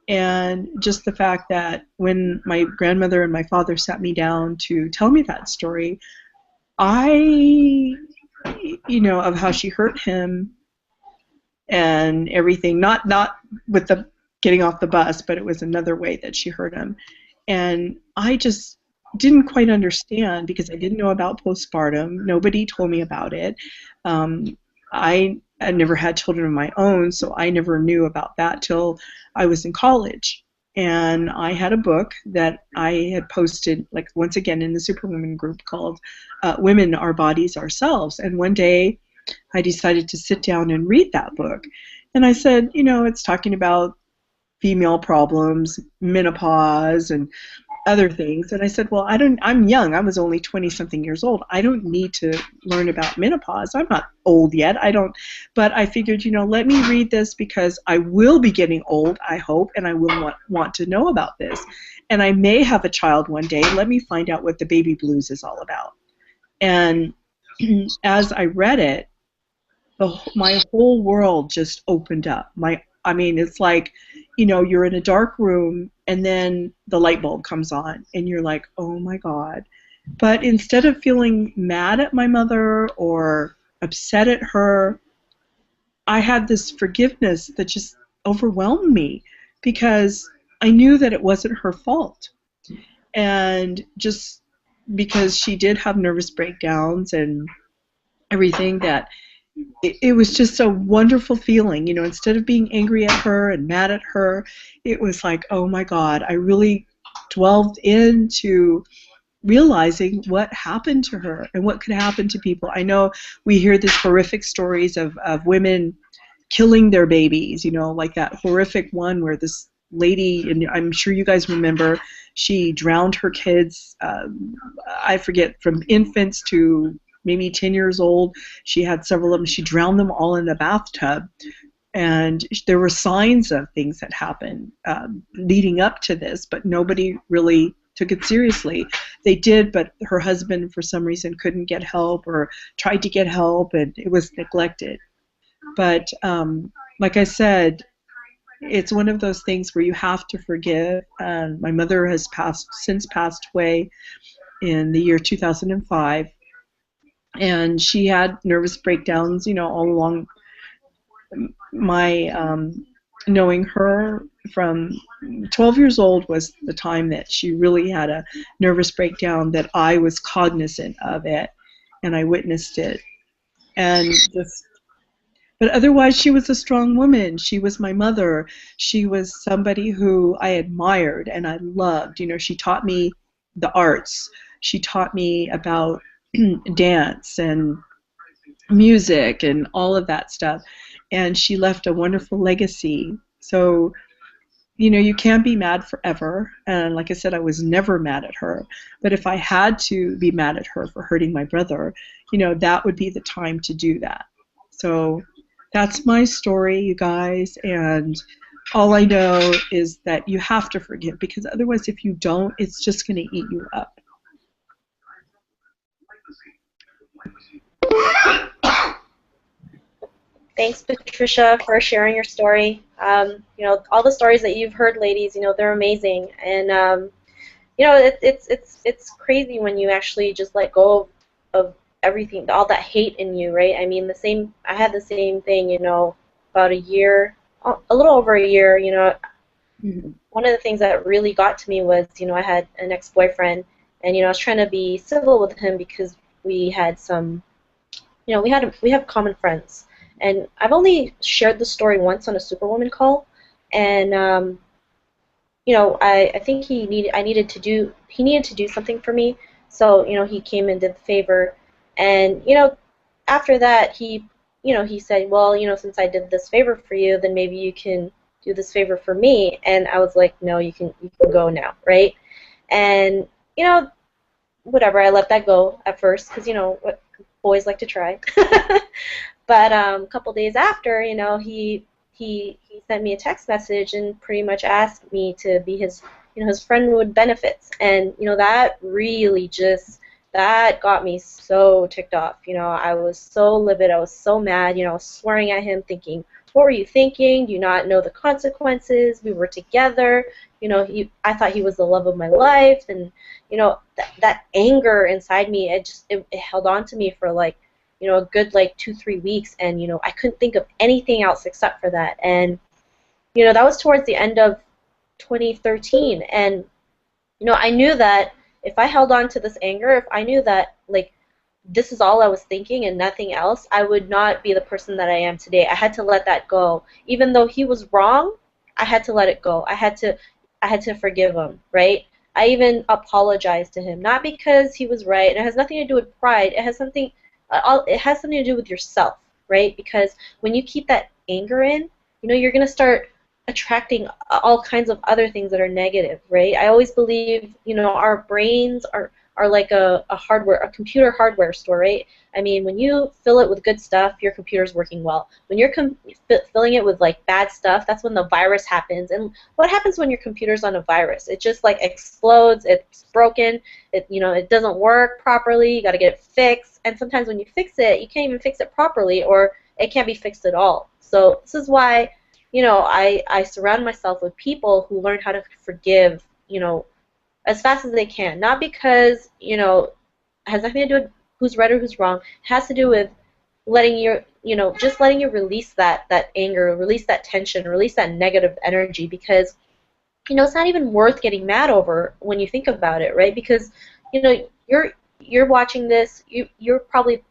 And just the fact that when my grandmother and my father sat me down to tell me that story, you know, of how she hurt him and everything, not with the getting off the bus, but it was another way that she hurt him. And I just didn't quite understand, because I didn't know about postpartum. Nobody told me about it. I I never had children of my own, so I never knew about that till I was in college. And I had a book that I had posted, like once again in the Superwoman group, called Women, Our Bodies, Ourselves. And one day I decided to sit down and read that book. And I said, you know, it's talking about female problems, menopause, and other things. And I said, well, I'm young. I was only 20-something years old. I don't need to learn about menopause. I'm not old yet. But I figured, you know, let me read this because I will be getting old, I hope, and I will want to know about this. And I may have a child one day. Let me find out what the baby blues is all about. And as I read it, my whole world just opened up. It's like, you know, you're in a dark room and then the light bulb comes on and you're like, oh my God. But instead of feeling mad at my mother or upset at her, I had this forgiveness that just overwhelmed me because I knew that it wasn't her fault. And just because she did have nervous breakdowns and everything, that it was just a wonderful feeling, you know. Instead of being angry at her and mad at her, it was like, oh my God, I really delved into realizing what happened to her and what could happen to people. I know we hear these horrific stories of women killing their babies, you know, like that horrific one where this lady, and I'm sure you guys remember, she drowned her kids, I forget, from infants to maybe 10 years old. She had several of them. She drowned them all in a bathtub. And there were signs of things that happened leading up to this, but nobody really took it seriously. They did, but her husband, for some reason, couldn't get help or tried to get help, and it was neglected. But like I said, it's one of those things where you have to forgive. My mother has since passed away in the year 2005. And she had nervous breakdowns, you know, all along my knowing her. From 12 years old was the time that she really had a nervous breakdown, that I was cognizant of it and I witnessed it. But otherwise, she was a strong woman. She was my mother. She was somebody who I admired and I loved. You know, she taught me the arts. She taught me about dance and music and all of that stuff, and she left a wonderful legacy. So, you know, you can't be mad forever, and like I said, I was never mad at her, but if I had to be mad at her for hurting my brother, you know, that would be the time to do that. So that's my story, you guys, and all I know is that you have to forgive, because otherwise, if you don't, it's just going to eat you up. Thanks, Patricia, for sharing your story. You know, all the stories that you've heard, ladies, you know, they're amazing, and you know, it's crazy when you actually just let go of everything, all that hate in you, right? I mean, I had the same thing, you know, about a little over a year, you know. Mm-hmm. One of the things that really got to me was, you know, I had an ex-boyfriend, and you know, I was trying to be civil with him because we had some, you know, we have common friends. And I've only shared the story once on a Superwoman call, and you know, I think he needed to do something for me. So, you know, he came and did the favor, and you know, after that he said, well, you know, since I did this favor for you, then maybe you can do this favor for me. And I was like, no, you can go now, right? And you know, whatever, I let that go at first because, you know, what boys like to try. But a couple days after, you know, he sent me a text message and pretty much asked me to be his, you know, his friend with benefits. And you know, that really that got me so ticked off. You know, I was so livid. I was so mad. You know, I was swearing at him, thinking, what were you thinking? Do you not know the consequences? We were together. You know, I thought he was the love of my life. And you know, that anger inside me, it held on to me for like, you know, a good like 2-3 weeks, and you know, I couldn't think of anything else except for that. And you know, that was towards the end of 2013, and you know, I knew that if I held on to this anger, if I knew that like this is all I was thinking and nothing else, I would not be the person that I am today. I had to let that go. Even though he was wrong, I had to let it go. I had to forgive him, right? I even apologized to him, not because he was right. It has nothing to do with pride. It has something to do with yourself, right? Because when you keep that anger in, you're going to start attracting all kinds of other things that are negative, right? I always believe, our brains are like a computer hardware store, right? I mean, when you fill it with good stuff, your computer's working well. When you're filling it with like bad stuff, that's when the virus happens. And what happens when your computer's on a virus? It just like explodes. It's broken. It doesn't work properly. You got to get it fixed. And sometimes when you fix it, you can't even fix it properly, or it can't be fixed at all. So this is why, I surround myself with people who learn how to forgive, as fast as they can. Not because, it has nothing to do with who's right or who's wrong. It has to do with letting you release that anger, release that tension, release that negative energy, because, it's not even worth getting mad over when you think about it, right? Because, you're watching this, you probably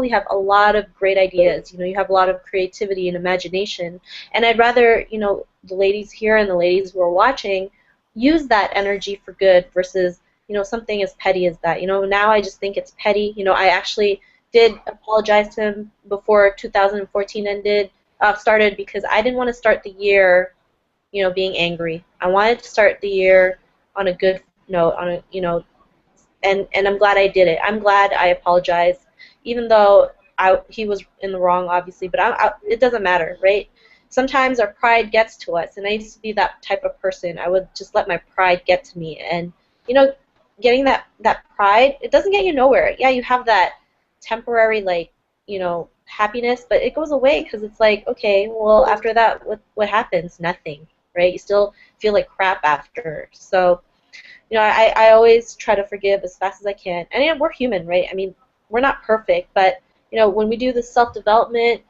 have a lot of great ideas, you have a lot of creativity and imagination, and I'd rather, the ladies here and the ladies who are watching use that energy for good versus, something as petty as that. Now I just think it's petty. I actually did apologize to him before 2014 started, because I didn't want to start the year, being angry. I wanted to start the year on a good note, and I'm glad I did it. I'm glad I apologized, even though he was in the wrong, obviously, but it doesn't matter, right? Sometimes our pride gets to us, and I used to be that type of person. I would just let my pride get to me, and getting that pride, it doesn't get you nowhere. Yeah, you have that temporary happiness, but it goes away, because it's like, okay, well, after that, what happens? Nothing, right? You still feel like crap after. So I always try to forgive as fast as I can, and we're human, right? I mean, we're not perfect, but when we do the self-development,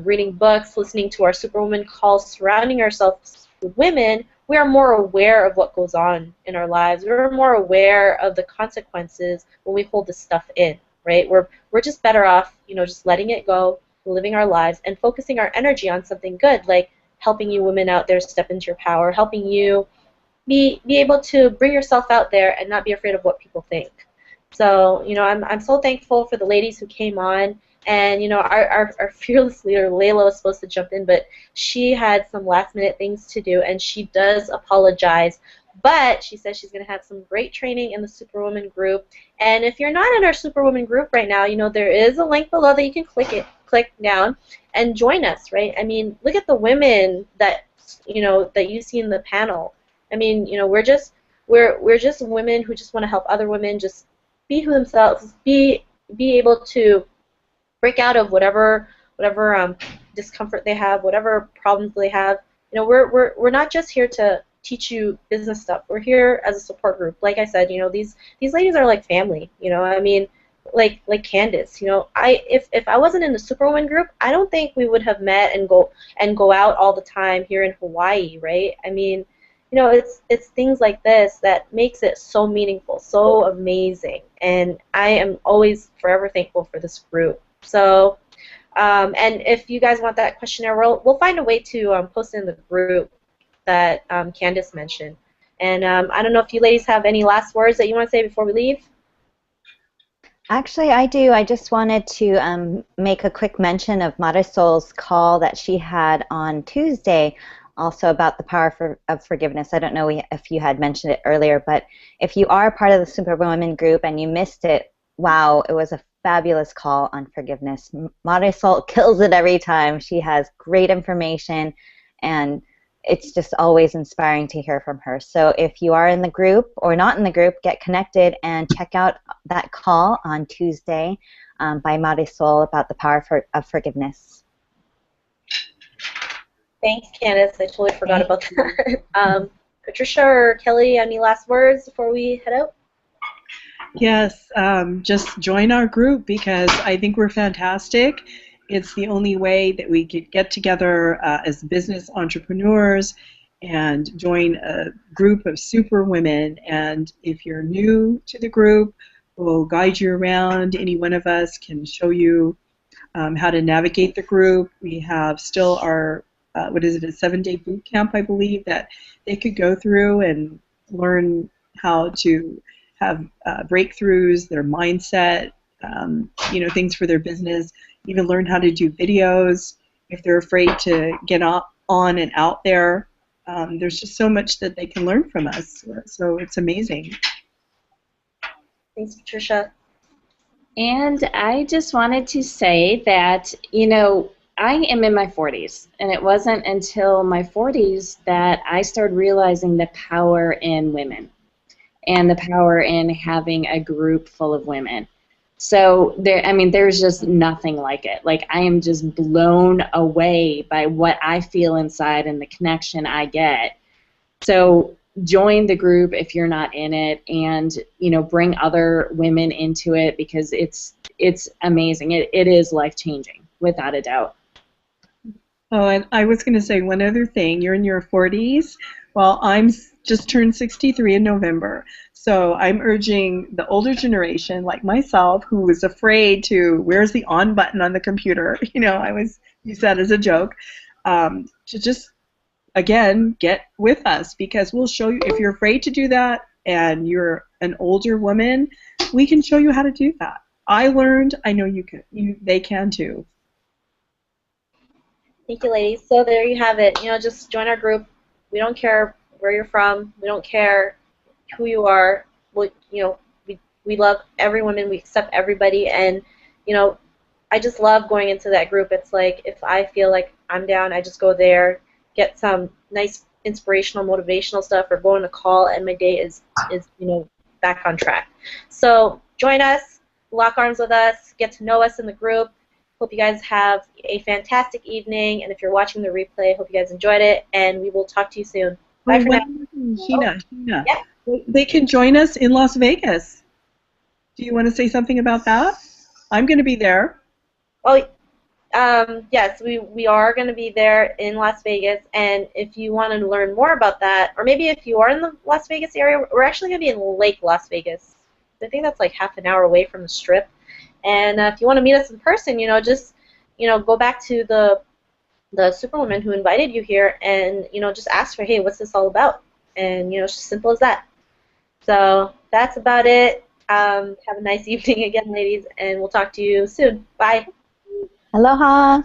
reading books, listening to our Superwoman calls, surrounding ourselves with women, we are more aware of what goes on in our lives. We're more aware of the consequences when we hold this stuff in, right? We're just better off, just letting it go, living our lives, and focusing our energy on something good, like helping you women out there step into your power, helping you be able to bring yourself out there and not be afraid of what people think. So, I'm so thankful for the ladies who came on. And, our fearless leader, Layla, was supposed to jump in, but she had some last-minute things to do, and she does apologize. But she says she's going to have some great training in the Superwoman group. And if you're not in our Superwoman group right now, there is a link below that you can click down and join us, right? I mean, look at the women that, that you see in the panel. I mean, we're just women who just want to help other women just be who themselves, be able to break out of whatever discomfort they have, whatever problems they have. We're not just here to teach you business stuff. We're here as a support group. Like I said, these ladies are like family. I mean, like Candace. If I wasn't in the Superwoman group, I don't think we would have met and go out all the time here in Hawaii, right? I mean, it's things like this that makes it so meaningful, so amazing, and I am always forever thankful for this group. So, and if you guys want that questionnaire, we'll find a way to post it in the group that Candace mentioned. And I don't know if you ladies have any last words that you want to say before we leave? Actually, I do. I just wanted to make a quick mention of Marisol's call that she had on Tuesday, also about the power of forgiveness. I don't know if you had mentioned it earlier, but if you are part of the Superwoman group and you missed it, wow, it was a fabulous call on forgiveness. Marisol kills it every time. She has great information, and it's just always inspiring to hear from her. So if you are in the group or not in the group, get connected and check out that call on Tuesday by Marisol about the power of forgiveness. Thanks, Candace. I totally forgot about that. Patricia or Kelly, any last words before we head out? Yes, just join our group, because I think we're fantastic. It's the only way that we could get together as business entrepreneurs and join a group of super women. And if you're new to the group, will guide you around. Any one of us can show you how to navigate the group. We have still our, a 7-day boot camp, I believe, that they could go through and learn how to have breakthroughs, their mindset, things for their business, even learn how to do videos if they're afraid to get on and out there. There's just so much that they can learn from us, so it's amazing. Thanks, Patricia. And I just wanted to say that, I am in my 40s, and it wasn't until my 40s that I started realizing the power in women and the power in having a group full of women. So there's just nothing like it. Like, I am just blown away by what I feel inside and the connection I get. So join the group if you're not in it, and bring other women into it, because it's amazing. It is life-changing, without a doubt. Oh, and I was going to say one other thing. You're in your 40s. Well, I'm just turned 63 in November. So I'm urging the older generation, like myself, who was afraid to, where's the on button on the computer? I use that as a joke, to just, again, get with us, because we'll show you. If you're afraid to do that and you're an older woman, we can show you how to do that. I learned. I know you can. They can too. Thank you, ladies. So there you have it. Just join our group. We don't care where you're from. We don't care who you are. We love every woman. We accept everybody. And, I just love going into that group. It's like, if I feel like I'm down, I just go there, get some nice inspirational, motivational stuff, or go on a call, and my day is back on track. So join us, lock arms with us, get to know us in the group. Hope you guys have a fantastic evening, and if you're watching the replay, hope you guys enjoyed it, and we will talk to you soon. Bye for now. Sheena, Yeah. They can join us in Las Vegas. Do you want to say something about that? I'm going to be there. Well, yes, we are going to be there in Las Vegas, and if you want to learn more about that, or maybe if you are in the Las Vegas area, we're actually going to be in Lake Las Vegas. I think that's like half an hour away from the Strip. And if you want to meet us in person, just go back to the Superwoman who invited you here, and just ask her, hey, what's this all about? And it's just simple as that. So that's about it. Have a nice evening again, ladies, and we'll talk to you soon. Bye. Aloha.